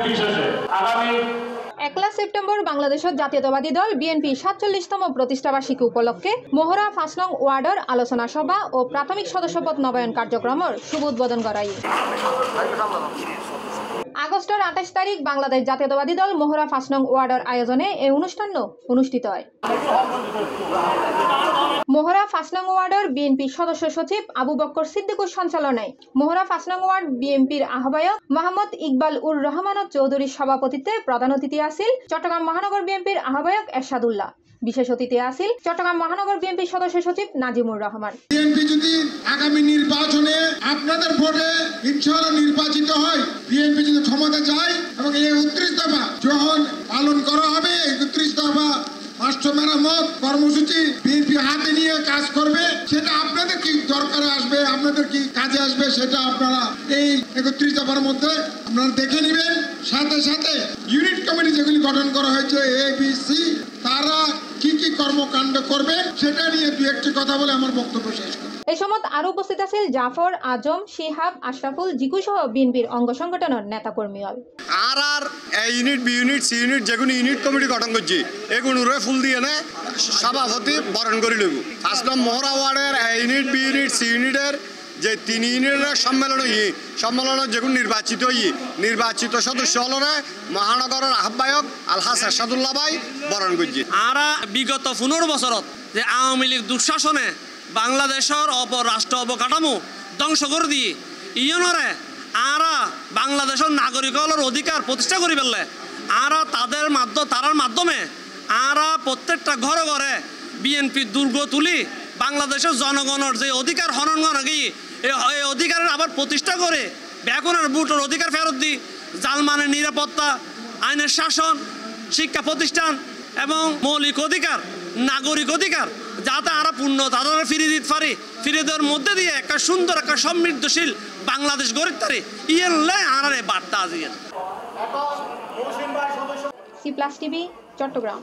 1 September বাংলাদেশের জাতীয়তাবাদী দল বিএনপি ৪৭তম প্রতিষ্ঠাবার্ষিকী উপলক্ষে মোহরা ৫ নং ওয়ার্ডের আলোচনা সভা ও প্রাথমিক সদস্যপদ নবায়ন কার্যক্রমের শুভ উদ্বোধন করাই। আগস্টের ২৮ তারিখ বাংলাদেশ জাতীয়তাবাদী দল মোহরা ৫ নং ওয়ার্ডের আয়োজনে এই অনুষ্ঠান অনুষ্ঠিত হয়। মোহরা ৫ নং ওয়ার্ডের বিএনপির সদস্য সচিব আবু বক্কর সিদ্দিকুর সঞ্চালনায় মোহরা ৫ নং ওয়ার্ড বিএনপির আহ্বায়ক মোহাম্মদ ইকবাল উর রহমান চৌধুরীর সভাপতিত্বে প্রধান অতিথি আসিল চট্টগ্রাম মহানগর বিএনপির আহ্বায়ক এরশাদুল্লাহ। বিশেষ অতিথি আসিল চট্টগ্রাম মহানগর বিএনপির সদস্য সচিব নাজিমুর রহমান। বিএনপি যদি আগামী নির্বাচনে আপনাদের ভোটে ইনশাআল্লাহ নির্বাচিত হয়, বিএনপি যদি ক্ষমতা যায় এবং এই ৩৯ দফা যখন পালন করা হবে, এই ৩৯ দফা রাষ্ট্র মেরামত কর্মসূচি বিএনপি হাতে নিয়ে কাজ করবে, সেটা আপনাদের কি দরকারে আসবে, আপনাদের কি কাজে আসবে, সেটা আপনারা এই ৩১ দফার মধ্যে আপনারা দেখে নেবেন। সাথে সাথে ইউনিট কমিটি যেগুলি গঠন করা হয়েছে ABC, তারা কি কি কর্মকাণ্ড করবে সেটা নিয়ে দু একটি কথা বলে আমার বক্তব্য শেষ করি। এই সময় আরো উপস্থিত আছেন জাফর, আজম, শিহাব, আশরাফুল, জিকু সহ বিএনপির অঙ্গ সংগঠনের নেতাকর্মী। আর unit B unit C unit যেগুলো ইউনিট কমিটি গঠন করছি এগুলোরে ফুল দিয়ে নে সভাপতি বরণ করে নেব। ৫ নং মোহরা ওয়ার্ডের ইউনিট বি ইউনিট সি ইউনিটের যে ৩ ইউনিটের সম্মেলন যেগুলো নির্বাচিত সদস্য হলরে মহানগরের আহ্বায়ক আলহাজ এরশাদুল্লাহ ভাই বরণ করছি। আর বিগত ১৫ বছরত যে আওয়ামী লীগ দুঃশাসনে বাংলাদেশের রাষ্ট্র অবকাঠামো ধ্বংস করে দিয়ে ইয়নরে আরা বাংলাদেশের নাগরিকের অধিকার প্রতিষ্ঠা করি ফেললে আরা তারার মাধ্যমে আরা প্রত্যেকটা ঘরে ঘরে বিএনপি দুর্গ তুলি বাংলাদেশের জনগণের যে অধিকার হনন গিয়ে এই অধিকারের আবার প্রতিষ্ঠা করে বেগুনের বুটের অধিকার ফেরত দিই, জালমানের নিরাপত্তা, আইনের শাসন, শিক্ষা প্রতিষ্ঠান এবং মৌলিক অধিকার, নাগরিক অধিকার যাতে আরা পূর্ণ তাদের ফিরিয়ে দিতে পারি, ফিরিয়ে দেওয়ার মধ্যে দিয়ে একটা সুন্দর একটা সমৃদ্ধশীল বাংলাদেশ গড়ে তারি ইয়েলে আনারে বার্তা আজিয়ে। C plus TV, Chittagong.